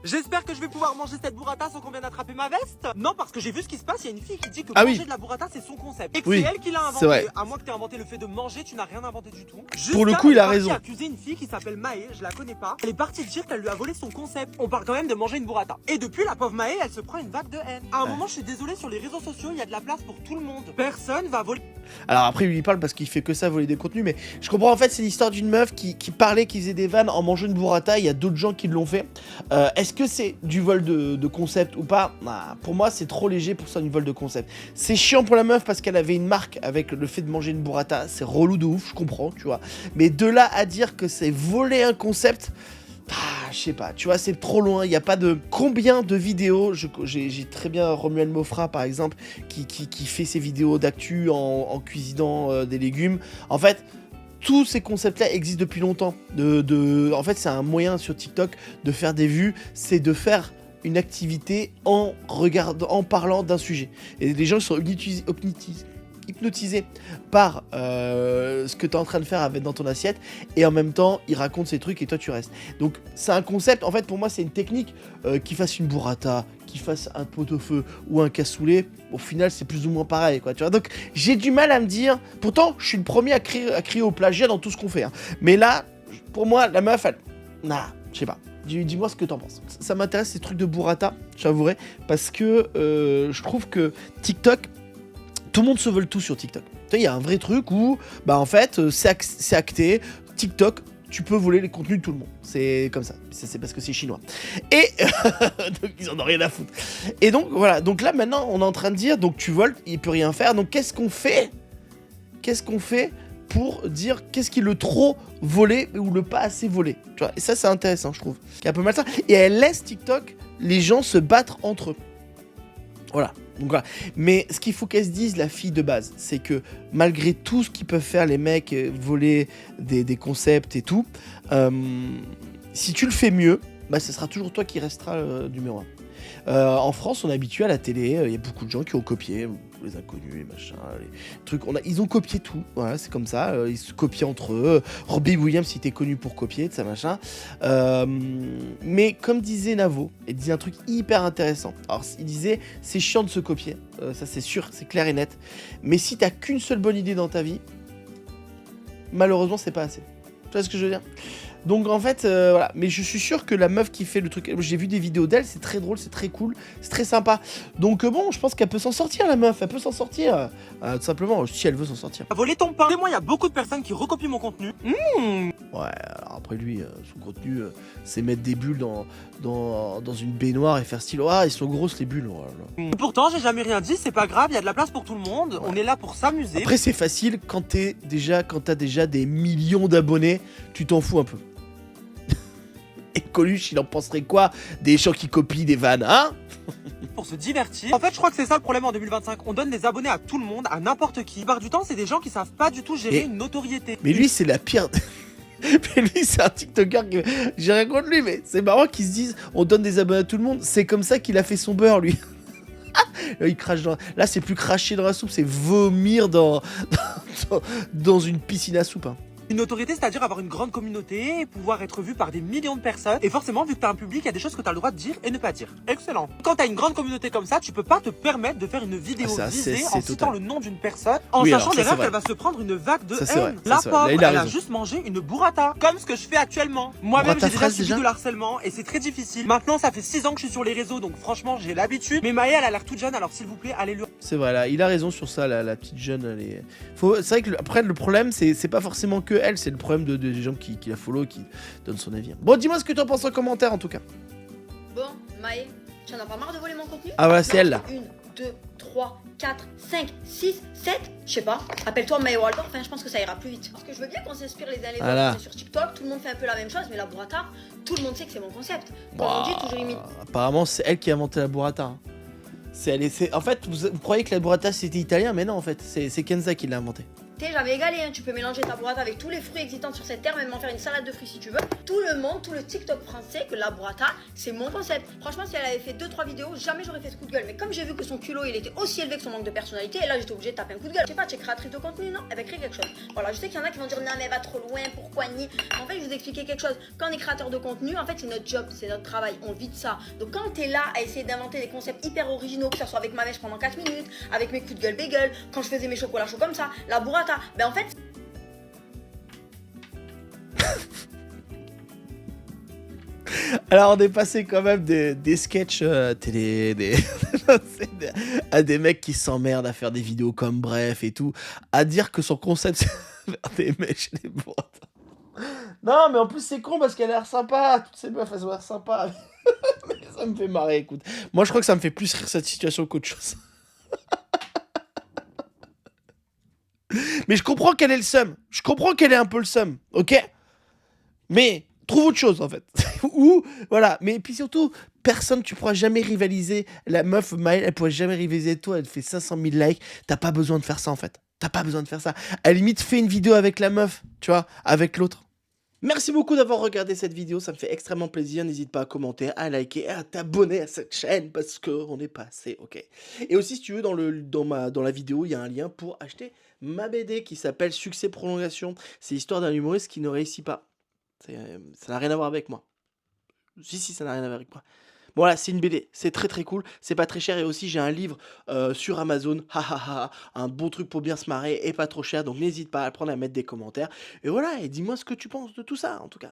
J'espère que je vais pouvoir manger cette burrata sans qu'on vienne attraper ma veste. Non, parce que j'ai vu ce qui se passe, il y a une fille qui dit que manger de la burrata c'est son concept. Et que c'est elle qui l'a inventé. Vrai. À moins que t'aies inventé le fait de manger, tu n'as rien inventé du tout. Pour le coup, il a raison. Elle a accusé une fille qui s'appelle Maë, je la connais pas. Elle est partie dire qu'elle lui a volé son concept. On parle quand même de manger une burrata. Et depuis, la pauvre Maë, elle se prend une vague de haine. À un moment, je suis désolé, sur les réseaux sociaux, il y a de la place pour tout le monde. Personne va voler. Alors après, lui, il parle parce qu'il fait que ça, voler des contenus, mais je comprends, en fait, c'est l'histoire d'une meuf qui parlait, qui faisait des vannes en mangeant une burrata. Il y a d'autres gens qui l'ont fait. Est-ce que c'est du vol de concept ou pas? Nah, pour moi, c'est trop léger pour ça, du vol de concept. C'est chiant pour la meuf parce qu'elle avait une marque avec le fait de manger une burrata. C'est relou de ouf, je comprends, tu vois. Mais de là à dire que c'est voler un concept... je sais pas, tu vois, c'est trop loin, il n'y a pas de... Combien de vidéos, j'ai très bien Romuald Mofra par exemple, qui fait ses vidéos d'actu en cuisinant des légumes. En fait, tous ces concepts-là existent depuis longtemps. En fait, c'est un moyen sur TikTok de faire des vues, c'est de faire une activité en parlant d'un sujet. Et les gens sont hypnotisé par ce que tu es en train de faire dans ton assiette, et en même temps il raconte ses trucs et toi tu restes. Donc c'est un concept, en fait pour moi c'est une technique. Qu'il fasse une burrata, qu'il fasse un pot-au-feu ou un cassoulet, au final c'est plus ou moins pareil quoi, tu vois. Donc j'ai du mal à me dire, pourtant je suis le premier à crier au plagiat dans tout ce qu'on fait, hein. Mais là pour moi la meuf elle... je sais pas. Dis-moi ce que t'en penses. Ça m'intéresse ces trucs de burrata, j'avouerai, parce que je trouve que TikTok, tout le monde se vole tout sur TikTok. Il y a un vrai truc où, en fait, c'est acté. TikTok, tu peux voler les contenus de tout le monde. C'est comme ça. C'est parce que c'est chinois. Et donc, ils en ont rien à foutre. Et donc, voilà. Donc là, maintenant, on est en train de dire, donc tu voles, il peut rien faire. Donc, qu'est-ce qu'on fait pour dire qu'est-ce qui est le trop volé ou le pas assez volé, tu vois. Et ça, c'est intéressant, je trouve. C'est un peu mal ça. Et elle laisse TikTok les gens se battre entre eux. Voilà. Donc voilà. Mais ce qu'il faut qu'elle se dise, la fille de base, c'est que malgré tout ce qu'ils peuvent faire les mecs, voler des concepts et tout, si tu le fais mieux, ce sera toujours toi qui restera numéro 1. En France, on est habitué à la télé, il y a beaucoup de gens qui ont copié, les inconnus, les machins, les trucs. Ils ont copié tout, voilà, c'est comme ça, ils se copient entre eux. Robbie Williams, il était connu pour copier, de ça machin. Mais comme disait Navo, il disait un truc hyper intéressant. Alors, il disait, c'est chiant de se copier, ça c'est sûr, c'est clair et net. Mais si t'as qu'une seule bonne idée dans ta vie, malheureusement, c'est pas assez. Tu vois ce que je veux dire ? Donc en fait, voilà. Mais je suis sûr que la meuf qui fait le truc, j'ai vu des vidéos d'elle, c'est très drôle, c'est très cool, c'est très sympa. Donc bon, je pense qu'elle peut s'en sortir, la meuf, elle peut s'en sortir. Tout simplement, si elle veut s'en sortir. Voler ton pain. Et moi, il y a beaucoup de personnes qui recopient mon contenu. Ouais, alors après lui, son contenu, c'est mettre des bulles dans une baignoire et faire style, ils sont grosses les bulles. Oh là là. Pourtant, j'ai jamais rien dit, c'est pas grave, il y a de la place pour tout le monde. Ouais. On est là pour s'amuser. Après, c'est facile quand t'as déjà des millions d'abonnés, tu t'en fous un peu. Et Coluche, il en penserait quoi des gens qui copient des vannes, hein? Pour se divertir. En fait, je crois que c'est ça le problème en 2025. On donne des abonnés à tout le monde, à n'importe qui. La plupart du temps, c'est des gens qui savent pas du tout gérer une notoriété. Mais lui, c'est la pire... Mais lui, c'est un TikToker que... J'ai rien contre lui, mais c'est marrant qu'ils se disent on donne des abonnés à tout le monde. C'est comme ça qu'il a fait son beurre, lui. Là, il crache dans... Là, c'est plus cracher dans la soupe, c'est vomir dans une piscine à soupe, hein. Une notoriété, c'est-à-dire avoir une grande communauté, pouvoir être vu par des millions de personnes. Et forcément, vu que t'as un public, il y a des choses que t'as le droit de dire et ne pas dire. Excellent. Quand t'as une grande communauté comme ça, tu peux pas te permettre de faire une vidéo visée en citant le nom d'une personne, en sachant derrière qu'elle va se prendre une vague de haine. La pauvre, elle a juste mangé une burrata, comme ce que je fais actuellement. Moi-même, j'ai déjà subi de harcèlement et c'est très difficile. Maintenant, ça fait 6 ans que je suis sur les réseaux, donc franchement, j'ai l'habitude. Mais Maë, elle a l'air toute jeune, alors s'il vous plaît, allez lui. C'est vrai, là, il a raison sur ça, la petite jeune. Elle est... C'est vrai que après, le problème, c'est pas forcément que elle, c'est le problème des gens qui la follow, qui donnent son avis. Bon, dis-moi ce que tu en penses en commentaire, en tout cas. Bon, Maë, tu en as pas marre de voler mon contenu? Ah voilà, c'est elle, là. 1, 2, 3, 4, 5, 6, 7, je sais pas. Appelle-toi Maë Waldorf, je pense que ça ira plus vite. Parce que je veux bien qu'on s'inspire les uns les autres. Sur TikTok, tout le monde fait un peu la même chose, mais la burrata, tout le monde sait que c'est mon concept. Comme on dit, toujours imite. Apparemment, c'est elle qui a inventé la burrata, hein. En fait, vous croyez que la burrata c'était italien, mais non, en fait, c'est Kenza qui l'a inventé. t'es jamais égalé, hein. Tu peux mélanger ta burrata avec tous les fruits existants sur cette terre, même en faire une salade de fruits si tu veux. Tout le monde, tout le TikTok français, que la burrata, c'est mon concept. Franchement, si elle avait fait 2-3 vidéos, jamais j'aurais fait ce coup de gueule. Mais comme j'ai vu que son culot, il était aussi élevé que son manque de personnalité, et là, j'étais obligée de taper un coup de gueule. Je sais pas, tu es créatrice de contenu, non? Elle va créer quelque chose. Voilà, je sais qu'il y en a qui vont dire, non, mais elle va trop loin, pourquoi ni? En fait, je vous expliquer quelque chose. Quand on est créateur de contenu, en fait, c'est notre job, c'est notre travail, on vit de ça. Donc, quand t'es là à essayer d'inventer des concepts hyper originaux, que ce soit avec ma mèche pendant 4 minutes, avec mes coups de gueule bagel, quand je faisais mes chocolats chauds comme ça, la burrata, ben en fait. Alors, on est passé quand même des sketchs télé, à des mecs qui s'emmerdent à faire des vidéos comme Bref et tout, à dire que son concept, c'est faire des mèches et des burrata. Non, mais en plus, c'est con parce qu'elle a l'air sympa. Toutes ces meufs, elles ont l'air sympas. Mais ça me fait marrer, écoute. Moi, je crois que ça me fait plus rire cette situation qu'autre chose. Mais je comprends qu'elle ait le seum. Je comprends qu'elle ait un peu le seum, ok? Mais trouve autre chose, en fait. Ou, voilà. Mais puis surtout, personne, tu pourras jamais rivaliser. La meuf, Maëlle, elle pourra jamais rivaliser toi. Elle fait 500 000 likes. T'as pas besoin de faire ça, en fait. T'as pas besoin de faire ça. À la limite, fais une vidéo avec la meuf, tu vois, avec l'autre. Merci beaucoup d'avoir regardé cette vidéo, ça me fait extrêmement plaisir. N'hésite pas à commenter, à liker, à t'abonner à cette chaîne parce qu'on est passé, ok. Et aussi, si tu veux, dans la vidéo, il y a un lien pour acheter ma BD qui s'appelle Succès Prolongation. C'est l'histoire d'un humoriste qui ne réussit pas. Ça n'a rien à voir avec moi. Si, ça n'a rien à voir avec moi. Bon, voilà, c'est une BD, c'est très très cool, c'est pas très cher. Et aussi, j'ai un livre sur Amazon, un bon truc pour bien se marrer et pas trop cher. Donc, n'hésite pas à le prendre, à mettre des commentaires. Et voilà, et dis-moi ce que tu penses de tout ça, en tout cas.